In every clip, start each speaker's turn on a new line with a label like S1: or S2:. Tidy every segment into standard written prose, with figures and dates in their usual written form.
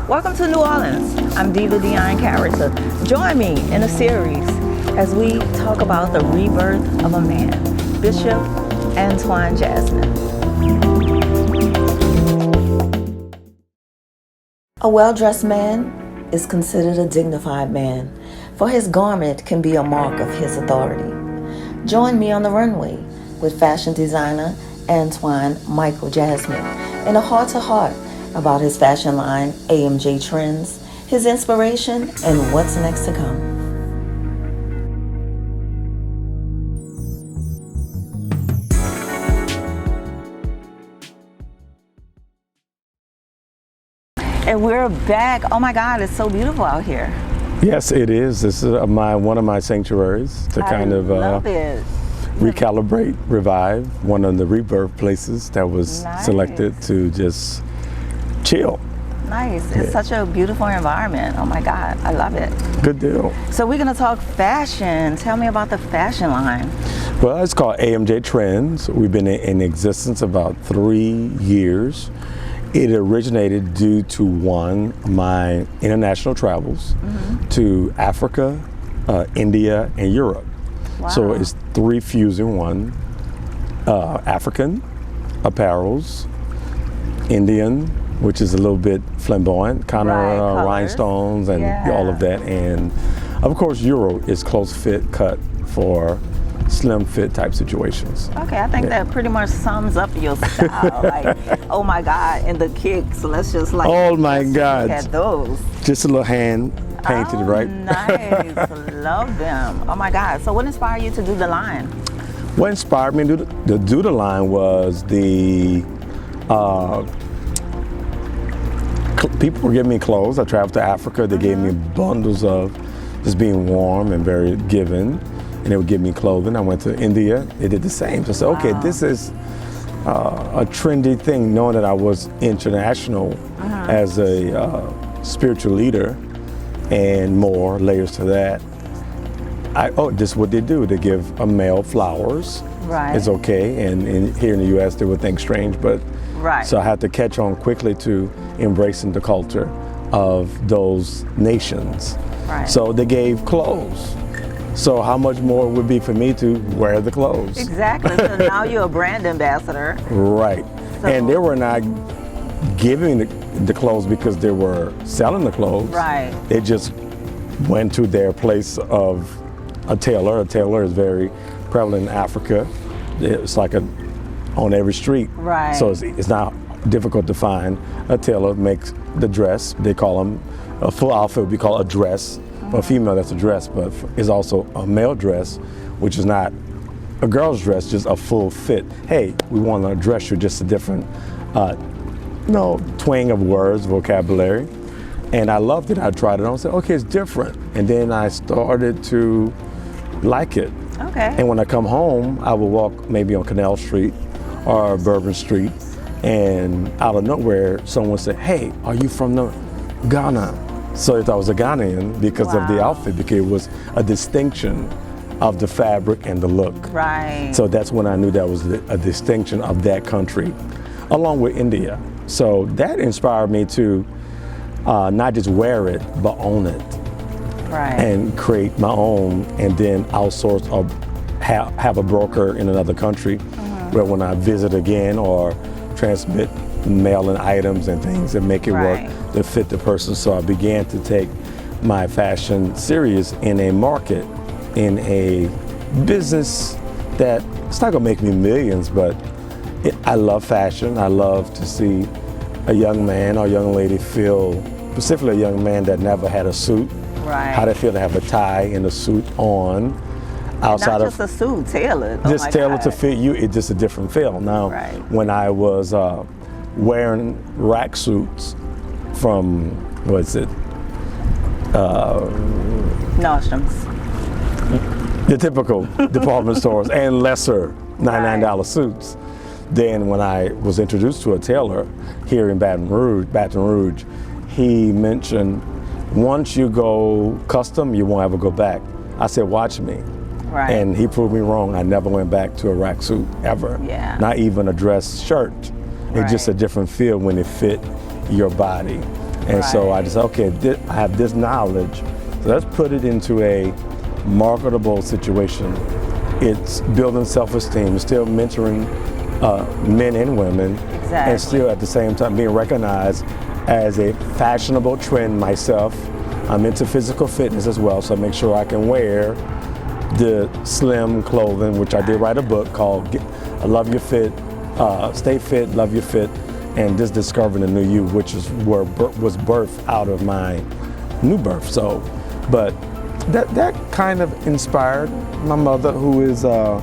S1: Welcome to New Orleans. I'm Diva Dion Character. Join me in a series as we talk about the rebirth of a man, Bishop Antoine Jasmine. A well-dressed man is considered a dignified man, for his garment can be a mark of his authority. Join me on the runway with fashion designer Antoine Michael Jasmine in a heart-to-heart about his fashion line, AMJ Trends, his inspiration, and what's next to come. And we're back. Oh my God, it's so beautiful out here.
S2: Yes, it is. This is one of my sanctuaries to kind of recalibrate, revive. One of the rebirth places that was selected to just chill.
S1: Nice. It's such a beautiful environment. Oh my God, I love it.
S2: Good deal.
S1: So we're going to talk fashion. Tell me about the fashion line.
S2: Well, it's called AMJ Trends. We've been in existence about 3 years. It originated due to my international travels to Africa, India, and Europe.
S1: Wow.
S2: So it's 3 fusing one: African apparels, Indian, which is a little bit flamboyant, kind of rhinestones and all of that, and of course Euro is close fit cut for slim fit type situations.
S1: Okay, I think that pretty much sums up your style. Like, oh my God, and the kicks. Let's just like.
S2: Oh my God.
S1: Look at those.
S2: Just a little hand painted, right?
S1: Nice. Love them. Oh my God. So what inspired you to do the line?
S2: What inspired me to do the line was the people were giving me clothes. I traveled to Africa. They gave me bundles of just being warm and very giving. And they would give me clothing. I went to India, they did the same. So I said, okay, this is a trendy thing, knowing that I was international as a spiritual leader and more layers to that. This is what they do. They give a male flowers.
S1: Right.
S2: It's okay. And here in the US, they would think strange, but so I had to catch on quickly to embracing the culture of those nations.
S1: Right.
S2: So they gave clothes. So how much more would be for me to wear the clothes?
S1: Exactly. So now you're a brand ambassador.
S2: Right.
S1: So,
S2: and they were not giving the clothes because they were selling the clothes.
S1: Right.
S2: They just went to their place of a tailor. A tailor is very prevalent in Africa. It's like on every street.
S1: Right.
S2: So it's not difficult to find a tailor makes the dress. They call them a full outfit would be called a dress. For a female, that's a dress, but it's also a male dress, which is not a girl's dress, just a full fit. Hey, we want to dress you, just a different, twang of words, vocabulary. And I loved it. I tried it on and said, okay, it's different. And then I started to like it.
S1: Okay.
S2: And when I come home, I would walk maybe on Canal Street or Bourbon Street, and out of nowhere, someone would say, hey, are you from Ghana? So I thought I was a Ghanaian because of the outfit, because it was a distinction of the fabric and the look.
S1: Right.
S2: So that's when I knew that was a distinction of that country, along with India. So that inspired me to not just wear it, but own it.
S1: Right.
S2: And create my own, and then outsource or have a broker in another country where when I visit again or transmit mail-in items and things that make it work to fit the person. So I began to take my fashion serious in a market, in a business that it's not gonna make me millions, but I love fashion. I love to see a young man or young lady feel, specifically a young man that never had a suit, how they feel to have a tie and a suit on. Outside
S1: not just a suit, tailored.
S2: Just tailored to fit you, it's just a different feel. Now, when I was wearing rack suits from,
S1: Nordstrom's.
S2: The typical department stores and lesser $99 suits. Then when I was introduced to a tailor here in Baton Rouge, he mentioned, once you go custom, you won't ever go back. I said, watch me.
S1: Right.
S2: And he proved me wrong. I never went back to a rack suit ever.
S1: Yeah.
S2: Not even a dress shirt. It's just a different feel when it fit your body. And so I just, okay, I have this knowledge, so let's put it into a marketable situation. It's building self-esteem, it's still mentoring men and women, and still at the same time being recognized as a fashionable trend myself. I'm into physical fitness as well, so I make sure I can wear the slim clothing, which I did write a book called Love Your Fit, Stay Fit, Love Your Fit, and Just Discovering the New You, which is where was birthed out of my new birth. So, but that kind of inspired my mother, who is the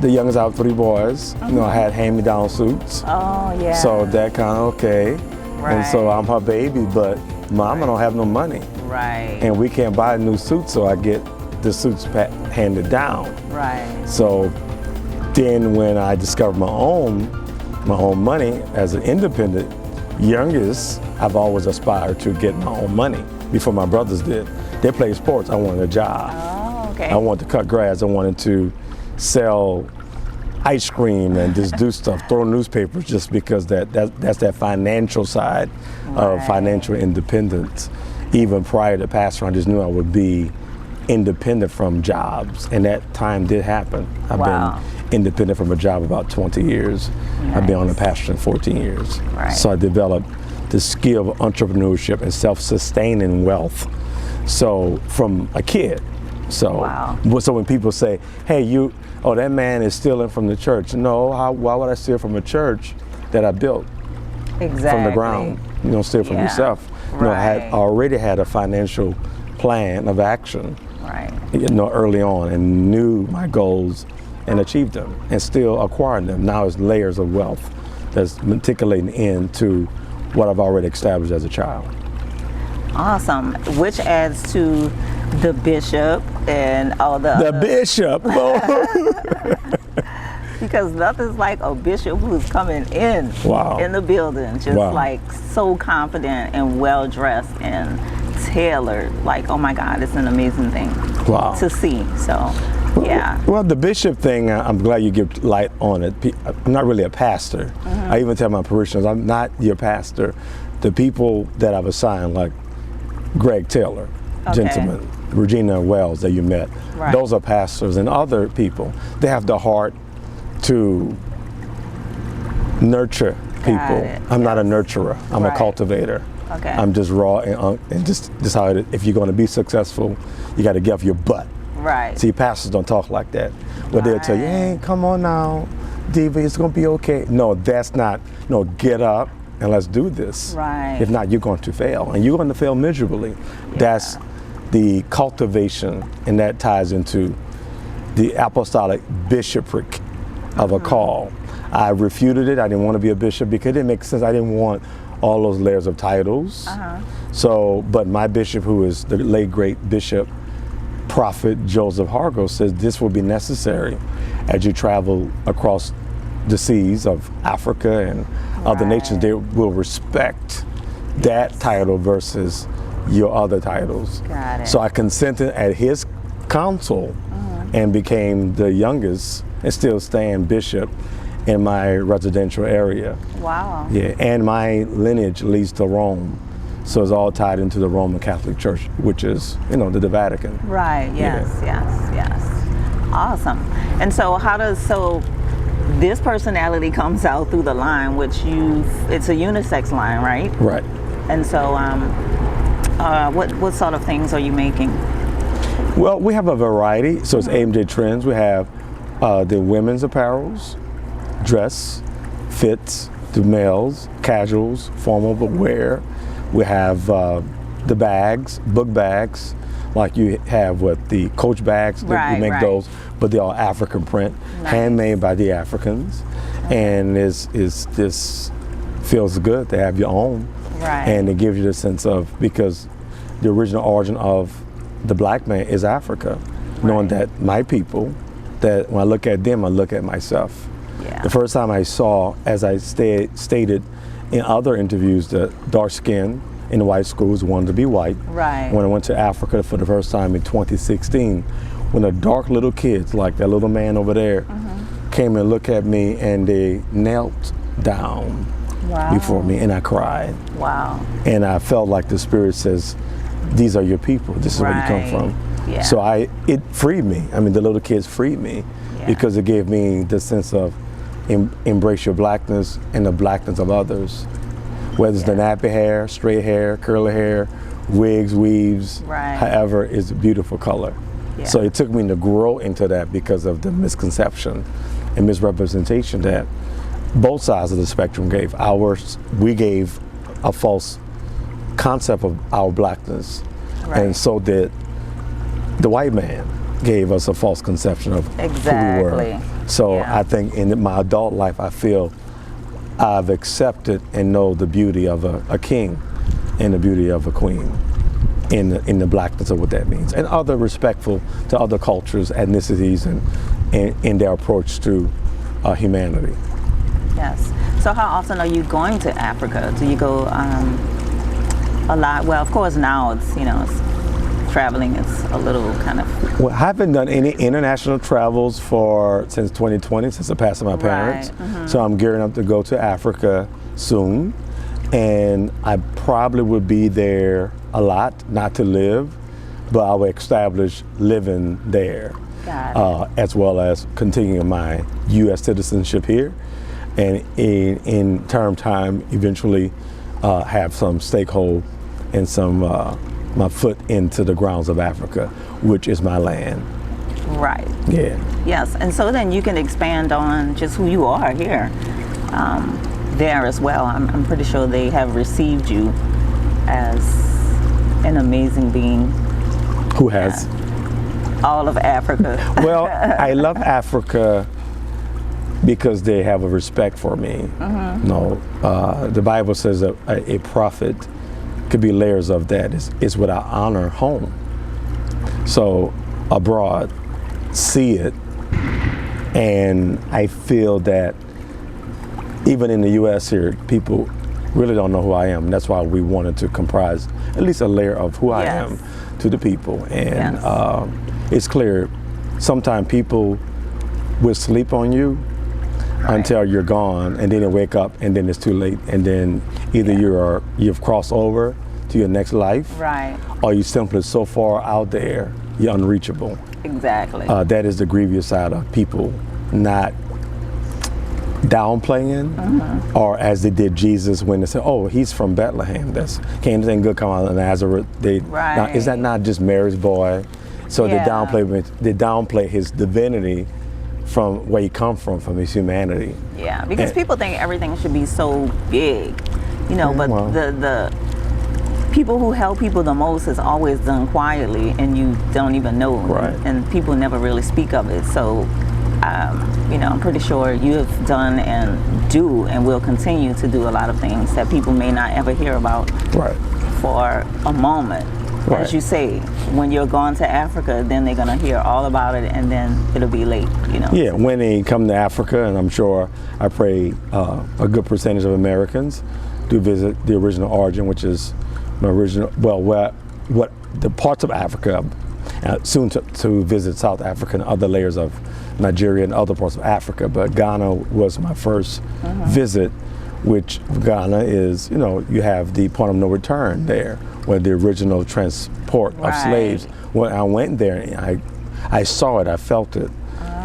S2: youngest out of 3 boys. I had hand-me-down suits.
S1: Oh, yeah.
S2: So that kind of okay. Right. And so I'm her baby, but mama don't have no money.
S1: Right.
S2: And we can't buy a new suit, so I get the suits handed down.
S1: Right.
S2: So then when I discovered my own money as an independent youngest, I've always aspired to get my own money before my brothers did. They played sports, I wanted a job.
S1: Oh, okay.
S2: I wanted to cut grass, I wanted to sell ice cream and just do stuff, throw newspapers, just because that's that financial side of financial independence. Even prior to pastor, I just knew I would be independent from jobs, and that time did happen. I've been independent from a job about 20 years. I've been on the pastor 14 years. So I developed the skill of entrepreneurship and self-sustaining wealth. So from a kid. So when people say, hey, that man is stealing from the church. No, why would I steal from a church that I built from the ground? You don't steal from yourself. I already had a financial plan of action early on, and knew my goals and achieved them, and still acquiring them. Now it's layers of wealth that's matriculating into what I've already established as a child.
S1: Awesome. Which adds to the bishop and all the
S2: bishop.
S1: Because nothing's like a bishop who's coming in the building, just like so confident and well dressed and tailored. Like, oh my God, it's an amazing thing to see. So yeah.
S2: Well, the bishop thing, I'm glad you give light on it. I'm not really a pastor. I even tell my parishioners, I'm not your pastor. The people that I've assigned, like Greg Taylor, gentleman, Regina Wells that you met, those are pastors, and other people, they have the heart to nurture people. I'm not a nurturer, I'm a cultivator. I'm just raw and just how if you're going to be successful, you got to get off your butt. See, pastors don't talk like that. But they'll tell you, hey, come on now, Diva, it's going to be okay. No, that's not. No, get up and let's do this. If not, you're going to fail, and you're going to fail miserably. That's the cultivation, and that ties into the apostolic bishopric of a call. I refuted it. I didn't want to be a bishop because it didn't make sense. I didn't want all those layers of titles. So, but my bishop, who is the late great Bishop Prophet Joseph Hargo, says this will be necessary as you travel across the seas of Africa and other nations. They will respect that title versus your other titles. So I consented at his council and became the youngest and still staying bishop in my residential area. And my lineage leads to Rome. So it's all tied into the Roman Catholic Church, which is, the Vatican.
S1: Yes. Awesome. And so this personality comes out through the line, which it's a unisex line, right?
S2: Right.
S1: And so what sort of things are you making?
S2: Well, we have a variety. So it's AMJ Trends. We have the women's apparels, dress, fits, the males, casuals, formal but wear. We have the bags, book bags, like you have with the Coach bags. We make those, but they're all African print, handmade by the Africans. And this feels good to have your own. And it gives you the sense of, because the original origin of the black man is Africa, knowing that my people, that when I look at them, I look at myself. The first time I saw, as I stated in other interviews, the dark skin in the white schools wanted to be white. When I went to Africa for the first time in 2016, when the dark little kids, like that little man over there, came and looked at me and they knelt down
S1: Wow.
S2: before me, and I cried.
S1: Wow.
S2: And I felt like the Spirit says, these are your people. This is where you come from.
S1: Yeah.
S2: So it freed me. I mean, the little kids freed me because it gave me the sense of embrace your blackness and the blackness of others. Whether it's the nappy hair, straight hair, curly hair, wigs, weaves, however, it's a beautiful color. Yeah. So it took me to grow into that because of the misconception and misrepresentation that both sides of the spectrum gave. We gave a false concept of our blackness, and so did the white man gave us a false conception of who we were. So I think in my adult life, I feel I've accepted and know the beauty of a king and the beauty of a queen in the blackness of what that means, and other respectful to other cultures, ethnicities, and in their approach to humanity.
S1: Yes. So how often are you going to Africa? Do you go a lot? Well, of course now it's, traveling is a little kind of...
S2: Well, I haven't done any international travels since 2020, since the passing of my parents. So I'm gearing up to go to Africa soon. And I probably would be there a lot, not to live, but I would establish living there, as well as continuing my U.S. citizenship here. And in term time, eventually have some stakehold and some my foot into the grounds of Africa, which is my land.
S1: Right.
S2: Yeah.
S1: Yes, and so then you can expand on just who you are here, there as well. I'm pretty sure they have received you as an amazing being.
S2: Who has?
S1: All of Africa.
S2: Well, I love Africa because they have a respect for me. The Bible says a prophet could be layers of that. Is what I honor home. So abroad, see it, and I feel that even in the U.S. here, people really don't know who I am. That's why we wanted to comprise at least a layer of who I am to the people. And it's clear, sometimes people will sleep on you until you're gone, and then they wake up, and then it's too late, and then either you've crossed over to your next life, or you simply so far out there you're unreachable.
S1: Exactly.
S2: That is the grievous side of people not downplaying, or as they did Jesus when they said, "Oh, he's from Bethlehem. That's can't anything good come out of Nazareth." Now, is that not just Mary's boy? So they downplay his divinity from where he come from his humanity. Yeah,
S1: because people think everything should be so big, but the people who help people the most is always done quietly, and you don't even know, and people never really speak of it. So, I'm pretty sure you have done and do and will continue to do a lot of things that people may not ever hear about for a moment. As you say, when you're gone to Africa, then they're going to hear all about it, and then it'll be late,
S2: Yeah, when they come to Africa, and I'm sure I pray a good percentage of Americans do visit the original origin, which is my original, what the parts of Africa, soon to visit South Africa and other layers of Nigeria and other parts of Africa, but Ghana was my first visit, which Ghana is, you have the point of no return there, where the original transport of slaves. When I went there, I saw it, I felt it,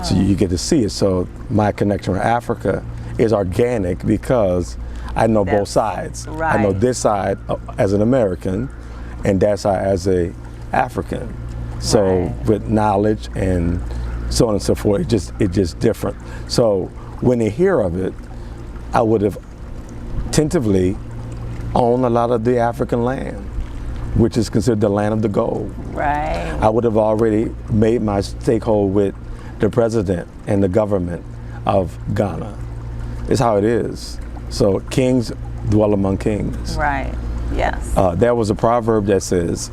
S2: so you get to see it. So my connection with Africa is organic because I know both sides. I know this side as an American, and that side as a African. So with knowledge and so on and so forth, it's just different. So when they hear of it, I would have tentatively owned a lot of the African land, which is considered the land of the gold. I would have already made my stakehold with the president and the government of Ghana. It's how it is. So kings dwell among kings. There was a proverb that says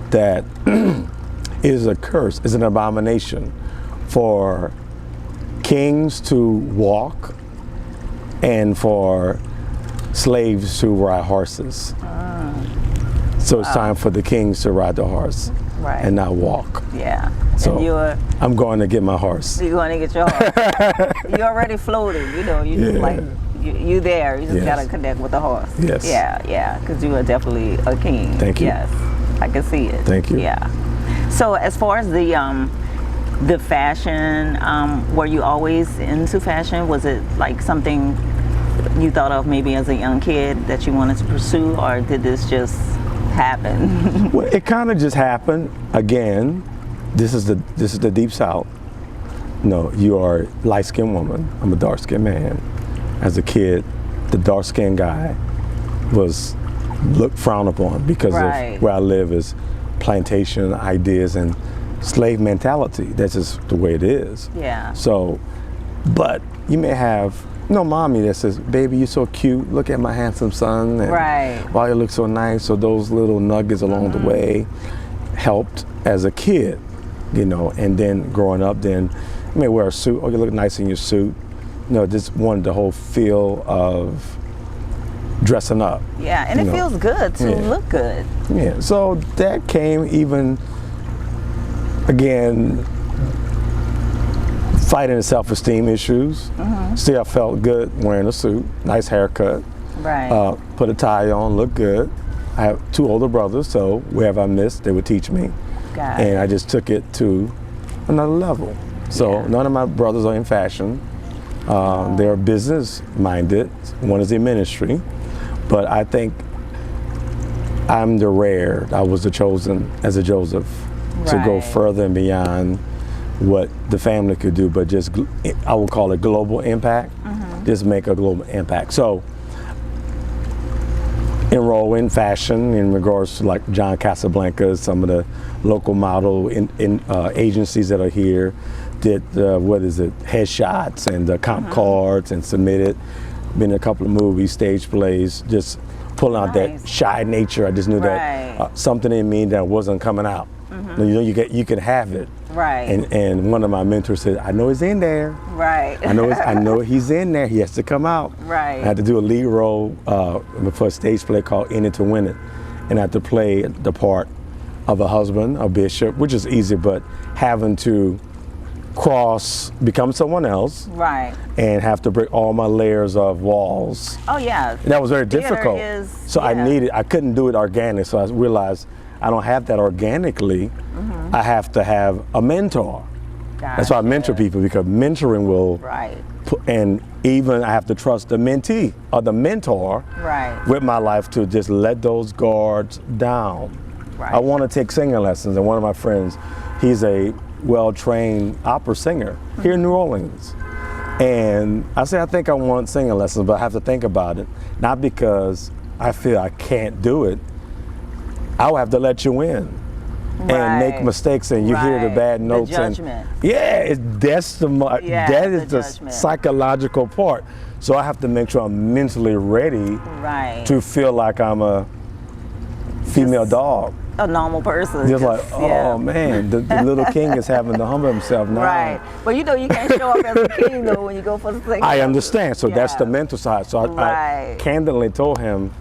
S2: that it is a curse, it's an abomination for kings to walk and for slaves to ride horses. So it's time for the kings to ride the horse and not walk. So I'm going to get my horse.
S1: You're going to get your horse. You're already floating, you just like You there. You just
S2: Yes.
S1: gotta connect with the horse.
S2: Yes.
S1: Yeah, because you are definitely a king.
S2: Thank you.
S1: Yes, I can see it.
S2: Thank you.
S1: Yeah. So as far as the fashion, were you always into fashion? Was it like something you thought of maybe as a young kid that you wanted to pursue, or did this just happen?
S2: Well, it kind of just happened. Again, this is the deep South. No, you are a light-skinned woman. I'm a dark-skinned man. As a kid, the dark-skinned guy was looked frowned upon because
S1: Right.
S2: of where I live is plantation ideas and slave mentality. That's just the way it is.
S1: Yeah.
S2: So, but you may have mommy that says, "Baby, you're so cute. Look at my handsome son." And,
S1: Right.
S2: "Wow, you look so nice." So those little nuggets along the way helped as a kid, and then growing up, then you may wear a suit. Oh, you look nice in your suit. Just wanted the whole feel of dressing up.
S1: Yeah, and it feels good to
S2: Yeah.
S1: look good.
S2: Yeah, so that came even, again, fighting the self-esteem issues. Still, I felt good wearing a suit, nice haircut,
S1: Right.
S2: put a tie on, look good. I have 2 older brothers, so wherever I missed, they would teach me.
S1: Got
S2: And
S1: it.
S2: I just took it to another level. So
S1: Yeah.
S2: none of my brothers are in fashion. They're business-minded. One is in ministry. But I think I'm the rare. I was the chosen as a Joseph to go
S1: Right.
S2: further and beyond what the family could do, but just, I would call it global impact. Just make a global impact. So enroll in fashion in regards to like John Casablanca, some of the local model agencies that are here, did headshots and comp cards and submitted. Been in a couple of movies, stage plays, just pulling out
S1: Nice.
S2: that shy nature. I just knew
S1: Right.
S2: that something in me that wasn't coming out. You can have it.
S1: Right.
S2: And one of my mentors said, "I know he's in there.
S1: Right.
S2: I know he's in there. He has to come out."
S1: Right.
S2: I had to do a lead role for a stage play called In It to Win It, and I had to play the part of a husband, a bishop, which is easy, but having to become someone else,
S1: Right.
S2: and have to break all my layers of walls.
S1: Oh yeah.
S2: And that was very
S1: Theater
S2: difficult.
S1: is-
S2: So
S1: yeah.
S2: I couldn't do it organic. So I realized I don't have that organically. I have to have a mentor. That's why I mentor
S1: Gotcha.
S2: people, because mentoring will,
S1: Right.
S2: and even I have to trust the mentee or the mentor
S1: Right.
S2: with my life to just let those guards down.
S1: Right.
S2: I want to take singing lessons, and one of my friends, he's a well-trained opera singer here in New Orleans. And I say, I think I want singing lessons, but I have to think about it. Not because I feel I can't do it. I will have to let you in and make
S1: Right.
S2: mistakes, and you hear the
S1: Right.
S2: bad
S1: The
S2: notes.
S1: judgment.
S2: And yeah, that is the
S1: judgment.
S2: psychological part. So I have to make sure I'm mentally ready
S1: Right.
S2: to feel like I'm a female dog.
S1: A normal person.
S2: Just like,
S1: yeah.
S2: oh man, the little king is having to humble himself now.
S1: Right. Well, you can't show up as a king though when you go for the singing.
S2: I understand. So that's the
S1: Yeah.
S2: mental side. So I
S1: Right.
S2: candidly told him,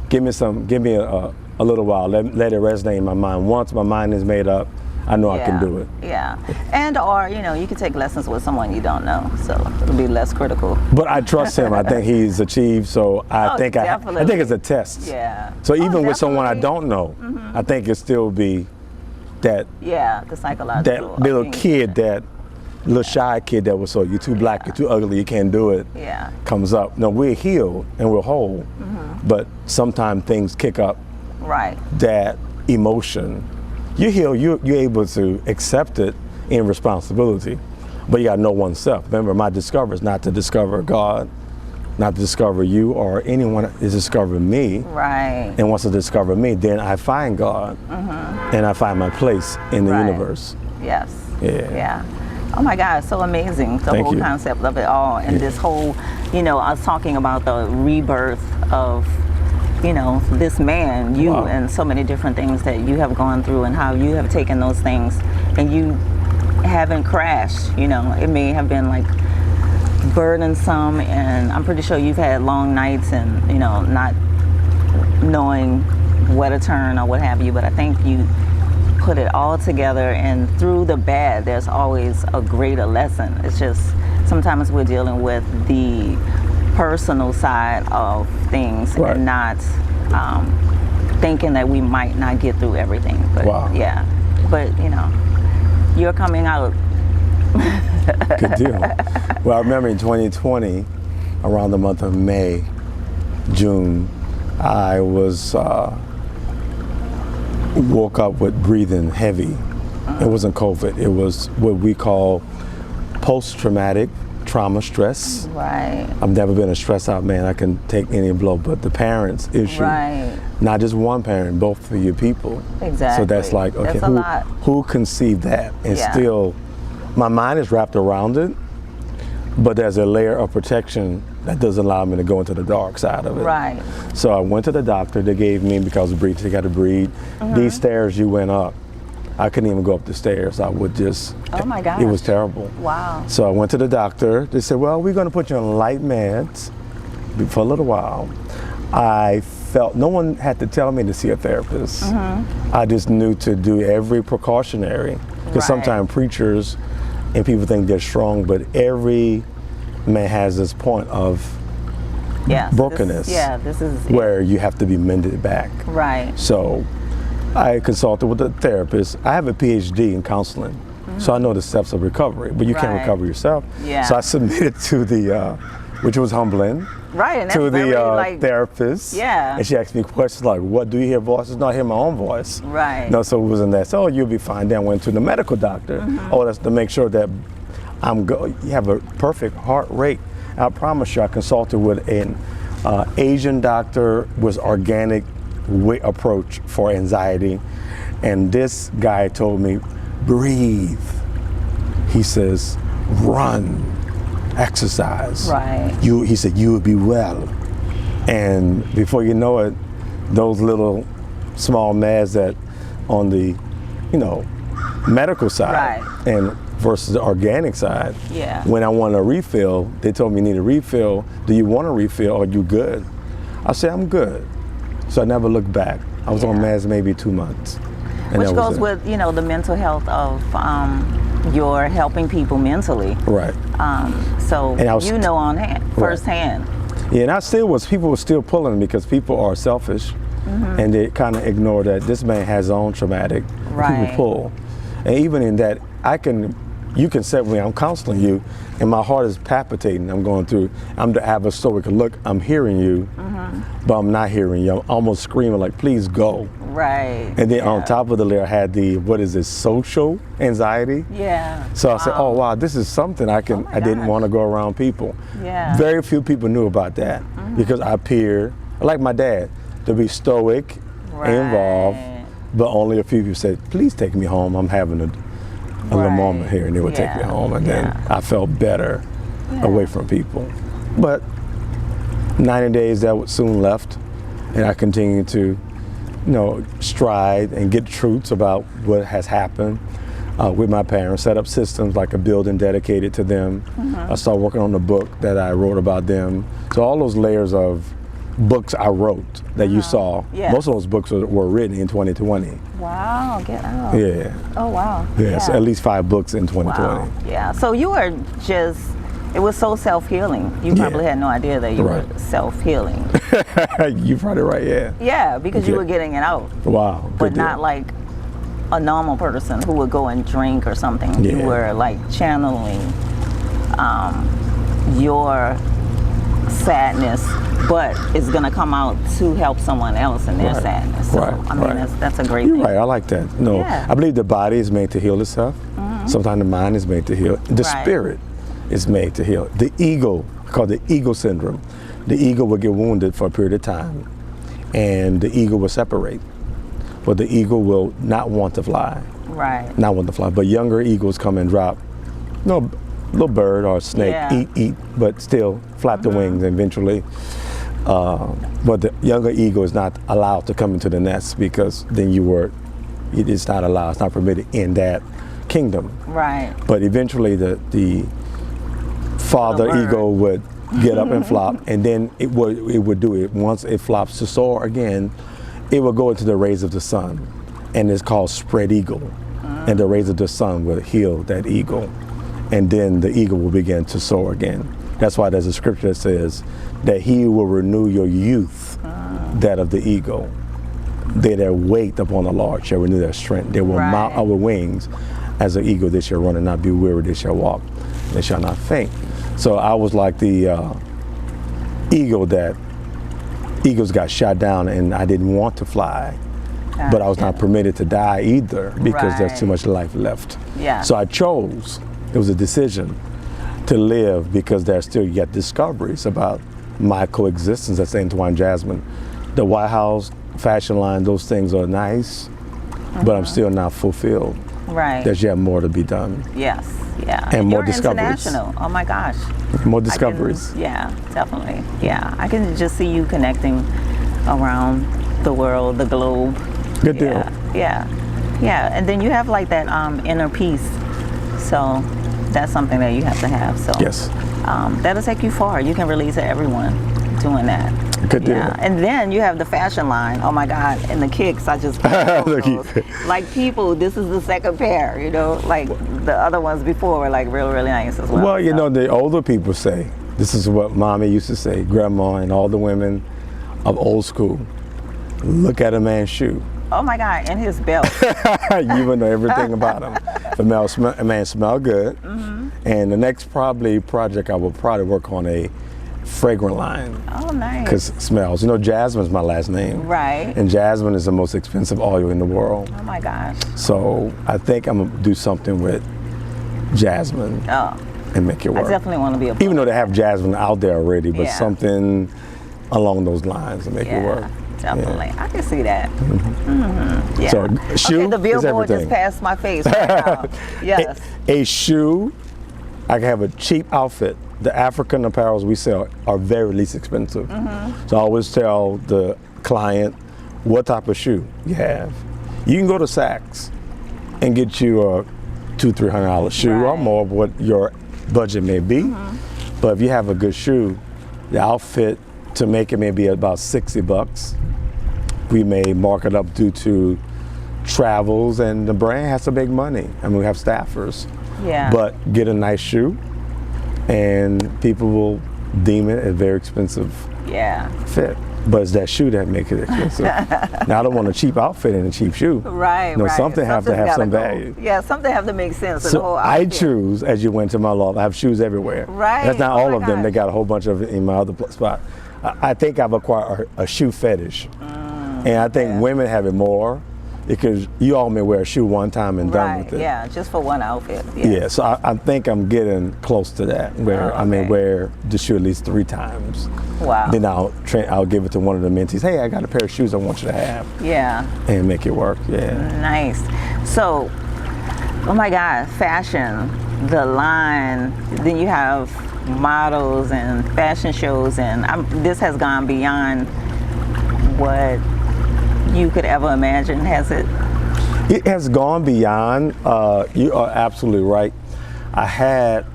S2: give me a little while, let it resonate in my mind. Once my mind is made up, I know I can do it.
S1: Yeah. And or, you can take lessons with someone you don't know. So it'll be less critical.
S2: But I trust him. I think he's achieved. So I think I
S1: definitely.
S2: think it's a test.
S1: Yeah.
S2: So even
S1: Oh,
S2: with someone I
S1: definitely.
S2: don't know, I think it still be that
S1: Yeah, the psychological.
S2: little
S1: thing.
S2: kid, that little shy kid that was, so you're too black, you're too ugly, you can't do it.
S1: Yeah.
S2: Comes up. No, we're healed and we're whole, but sometimes things kick up
S1: Right.
S2: that emotion. You heal, you're able to accept it in responsibility, but you gotta know oneself. Remember, my discovery is not to discover God, not to discover you or anyone, is discovering me.
S1: Right.
S2: And once I discover me, then I find God, and I find my place in the
S1: Right.
S2: universe.
S1: Yes.
S2: Yeah.
S1: Yeah. Oh my God, so amazing. The
S2: Thank
S1: whole
S2: you.
S1: concept of it all. And this whole, I was talking about the rebirth of, this man, you,
S2: Wow.
S1: and so many different things that you have gone through, and how you have taken those things and you haven't crashed. It may have been like burdensome, and I'm pretty sure you've had long nights and, not knowing where to turn or what have you, but I think you put it all together, and through the bad there's always a greater lesson. It's just sometimes we're dealing with the personal side of things,
S2: Right.
S1: and not thinking that we might not get through everything. But
S2: Wow.
S1: yeah, but you're coming out.
S2: Good deal. Well, I remember in 2020, around the month of May, June, I was woke up with breathing heavy. It wasn't COVID. It was what we call post-traumatic trauma stress.
S1: Right.
S2: I've never been a stressed out man. I can take any blow, but the parents issue.
S1: Right.
S2: Not just one parent, both of your people.
S1: Exactly.
S2: So that's like, okay,
S1: That's a lot.
S2: who conceived that? And
S1: Yeah.
S2: still, my mind is wrapped around it, but there's a layer of protection that doesn't allow me to go into the dark side of it.
S1: Right.
S2: So I went to the doctor. They gave me, because of breathing, you got to breathe. These stairs you went up, I couldn't even go up the stairs. I would just,
S1: Oh my gosh.
S2: it was terrible.
S1: Wow.
S2: So I went to the doctor. They said, well, we're going to put you on light meds for a little while. I felt, no one had to tell me to see a therapist. I just knew to do every precautionary. Because
S1: Right.
S2: sometimes preachers and people think they're strong, but every man has this point of
S1: Yes.
S2: brokenness.
S1: This is
S2: where you have to be mended back.
S1: right.
S2: So I consulted with a therapist. I have a PhD in counseling, so I know the steps of recovery, but you can't
S1: Right.
S2: recover yourself.
S1: Yeah.
S2: So I submitted to the, which was humbling,
S1: Right. And that's
S2: to
S1: very,
S2: the
S1: like,
S2: therapist.
S1: Yeah.
S2: And she asked me questions like, what, do you hear voices? No, I hear my own voice.
S1: Right.
S2: No, so it wasn't that. So, oh, you'll be fine. Then I went to the medical doctor. Oh, that's to make sure that you have a perfect heart rate. I promise you, I consulted with an Asian doctor with organic approach for anxiety. And this guy told me, breathe. He says, run, exercise.
S1: Right.
S2: He said, you will be well. And before you know it, those little small meds that on the, medical side
S1: Right.
S2: and versus the organic side.
S1: Yeah.
S2: When I want a refill, they told me you need a refill. Do you want a refill? Are you good? I said, I'm good. So I never looked back. I was on
S1: Yeah.
S2: meds maybe 2 months. And
S1: Which
S2: that was
S1: goes
S2: it.
S1: with, the mental health of you're helping people mentally.
S2: Right.
S1: So
S2: And I was-
S1: on hand, firsthand.
S2: Yeah, and people were still pulling because people are selfish and they kind of ignore that this man has his own traumatic.
S1: Right.
S2: People pull. And even in that, you can say when I'm counseling you and my heart is palpitating, I'm going through, I have a stoic look, I'm hearing you, but I'm not hearing you. I'm almost screaming like, please go.
S1: Right.
S2: And then on top of the layer, I had social anxiety.
S1: Yeah.
S2: So I said, oh wow, this is something I didn't
S1: gosh.
S2: want to go around people.
S1: Yeah.
S2: Very few people knew about that because I appear, like my dad, to be stoic, involved, but only a few people said, please take me home. I'm having a little moment here, and they would take me home, and then I felt better away from people. But 90 days, that soon left, and I continued to stride and get truths about what has happened with my parents, set up systems like a building dedicated to them. I started working on the book that I wrote about them. So all those layers of books I wrote that you saw, most of those books were written in 2020.
S1: Wow, get out.
S2: Yeah.
S1: Oh, wow.
S2: Yeah, so at least 5 books in 2020.
S1: Wow. Yeah, so you were it was so self-healing. You probably had no idea that you were self-healing.
S2: You're probably right, yeah.
S1: Yeah, because you were getting it out.
S2: Wow.
S1: But not like a normal person who would go and drink or something.
S2: Yeah.
S1: You were like channeling your sadness, but it's going to come out to help someone else in their sadness. So, I mean, that's a great thing.
S2: Right, I like that. No, I believe the body is made to heal itself. Sometimes the mind is made to heal. The spirit is made to heal. The ego, called the ego syndrome. The ego will get wounded for a period of time, and the ego will separate. But the ego will not want to fly.
S1: Right.
S2: Not want to fly. But younger eagles come and drop, little bird or snake, eat, but still flap the wings eventually. But the younger eagle is not allowed to come into the nest because then it's not allowed, it's not permitted in that kingdom.
S1: Right.
S2: But eventually the father eagle would get up and flop, and then it would do it. Once it flops to soar again, it will go into the rays of the sun, and it's called spread eagle. And the rays of the sun will heal that eagle, and then the eagle will begin to soar again. That's why there's a scripture that says that he will renew your youth, that of the eagle. They that wait upon the Lord shall renew their strength. They will mount up with wings as an eagle. They shall run and not be weary. They shall walk. They shall not faint. So I was like the eagle that eagles got shot down, and I didn't want to fly. But I was not permitted to die either because there's too much life left.
S1: Yeah.
S2: So I chose, it was a decision to live because there's still yet discoveries about my coexistence as Antoine Jasmine. The White House, fashion line, those things are nice, but I'm still not fulfilled.
S1: Right.
S2: There's yet more to be done.
S1: Yes, yeah.
S2: And more
S1: You're
S2: discoveries.
S1: international. Oh my gosh.
S2: More discoveries.
S1: Yeah, definitely. Yeah, I can just see you connecting around the world, the globe.
S2: Good deal.
S1: Yeah. And then you have like that inner peace. So that's something that you have to have. So
S2: Yes.
S1: That'll take you far. You can relate to everyone doing that.
S2: Good deal.
S1: Yeah. And then you have the fashion line. Oh my God. And the kicks, I just like people, this is the second pair, you know, like the other ones before were like really nice as well.
S2: Well, you know, the older people say, this is what mommy used to say, grandma and all the women of old school, look at a man's shoe.
S1: Oh my God, and his belt.
S2: You would know everything about him. If a man smell good. And the next project I will probably work on a fragrant line.
S1: Oh, nice.
S2: Because it smells. You know, Jasmine's my last name.
S1: Right.
S2: And jasmine is the most expensive oil in the world.
S1: Oh my gosh.
S2: So I think I'm going to do something with jasmine and make it work.
S1: I definitely want to be a part.
S2: Even though they have jasmine out there already, but
S1: Yeah.
S2: something along those lines to make it work.
S1: Definitely.
S2: Yeah.
S1: I can see that. Yeah.
S2: So, shoe
S1: okay, the
S2: is
S1: billboard just
S2: everything.
S1: passed my face right now. Yes.
S2: A shoe, I can have a cheap outfit. The African apparels we sell are very least expensive. So I always tell the client what type of shoe you have. You can go to Saks and get you a $200-300 shoe or more of what your budget may be. But if you have a good shoe, the outfit to make it may be about $60. We may mark it up due to travels, and the brand has to make money. I mean, we have staffers.
S1: Yeah.
S2: But get a nice shoe, and people will deem it a very expensive fit. But it's that shoe that makes it expensive. Now, I don't want a cheap outfit and a cheap shoe.
S1: Right,
S2: No,
S1: right.
S2: something have to have
S1: Something's
S2: some
S1: gotta
S2: value.
S1: go. Yeah, something have to make sense. In the
S2: So
S1: whole
S2: I
S1: outfit.
S2: choose, as you went to my loft, I have shoes everywhere.
S1: Right.
S2: That's not
S1: Oh
S2: all
S1: my
S2: of them. They
S1: gosh.
S2: got a whole bunch of it in my other spot. I think I've acquired a shoe fetish. And I think women have it more because you all may wear a shoe one time and done with it.
S1: Yeah, just for one outfit.
S2: Yeah, so I think I'm getting close to that, where I may wear the shoe at least 3 times.
S1: Wow.
S2: Then I'll give it to one of the mentees. Hey, I got a pair of shoes I want you to have.
S1: Yeah.
S2: And make it work. Yeah.
S1: Nice. So, oh my God, fashion, the line. Then you have models and fashion shows, and this has gone beyond what you could ever imagine, has it?
S2: It has gone beyond. You are absolutely right. I had,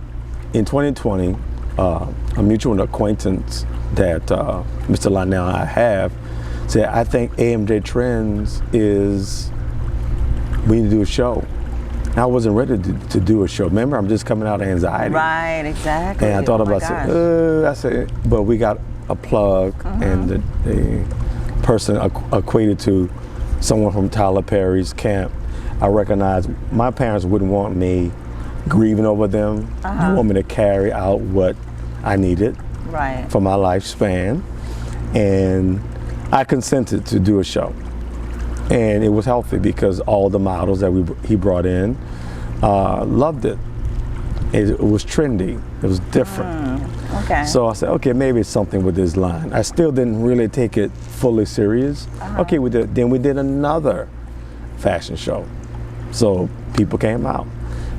S2: in 2020, a mutual acquaintance that Mr. Lionel and I have said, I think AMJ Trends we need to do a show. And I wasn't ready to do a show. Remember, I'm just coming out of anxiety.
S1: Right, exactly.
S2: And I thought about it. I said, but we got a plug, and the person equated to someone from Tyler Perry's camp. I recognized my parents wouldn't want me grieving over them. They want me to carry out what I needed for my lifespan. And I consented to do a show. And it was healthy because all the models that he brought in loved it. It was trendy. It was different.
S1: Okay.
S2: So I said, okay, maybe it's something with this line. I still didn't really take it fully serious. Okay, then we did another fashion show. So people came out.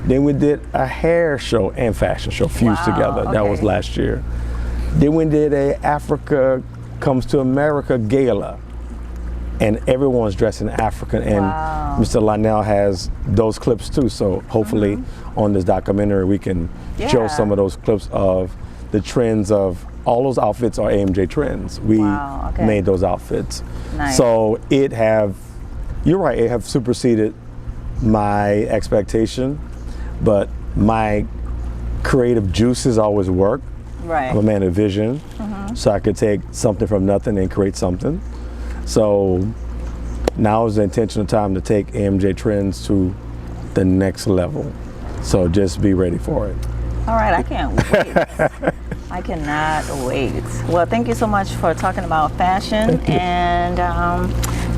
S2: Then we did a hair show and fashion show fused together. That was last year. Then we did a Africa Comes to America gala. And everyone's dressed in African, and Mr. Lionel has those clips too. So hopefully on this documentary we can show some of those clips of the trends of all those outfits are AMJ trends. We made those outfits.
S1: Nice.
S2: So you're right, it have superseded my expectation, but my creative juices always work.
S1: Right.
S2: I'm a man of vision, so I could take something from nothing and create something. So now is the intentional time to take AMJ Trends to the next level. So just be ready for it.
S1: All right, I can't wait. I cannot wait. Well, thank you so much for talking about fashion. And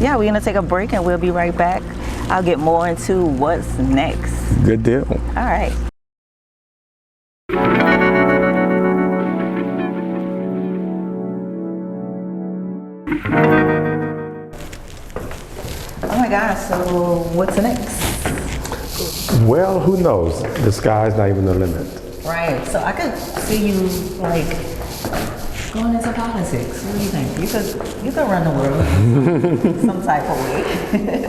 S1: yeah, we're gonna take a break and we'll be right back. I'll get more into what's next.
S2: Good deal.
S1: All right. Oh my gosh, so what's next?
S2: Well, who knows? The sky's not even the limit.
S1: Right, so I could see you like going into politics. What do you think? You could run the world some type of way.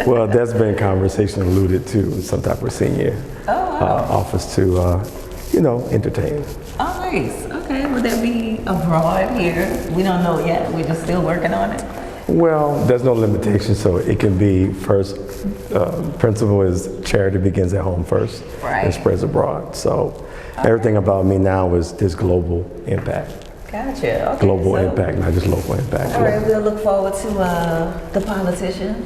S2: Well, that's been conversation alluded to in some type of senior office to, entertain.
S1: Oh, nice. Okay, would that be abroad here? We don't know yet. We're just still working on it.
S2: Well, there's no limitation, so it can be first. Principle is charity begins at home first and spreads abroad. So everything about me now is this global impact.
S1: Gotcha. Okay,
S2: global impact, not just local impact.
S1: All right, we'll look forward to the politician.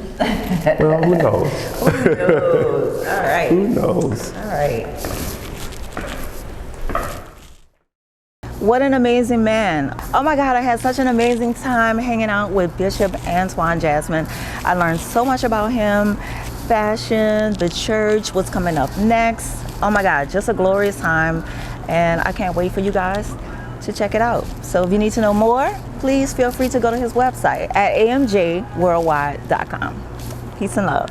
S2: Well, who knows?
S1: Who knows? All right.
S2: Who knows?
S1: All right. What an amazing man. Oh my God, I had such an amazing time hanging out with Bishop Antoine Jasmine. I learned so much about him, fashion, the church, what's coming up next. Oh my God, just a glorious time. And I can't wait for you guys to check it out. So if you need to know more, please feel free to go to his website at amjworldwide.com. Peace and love.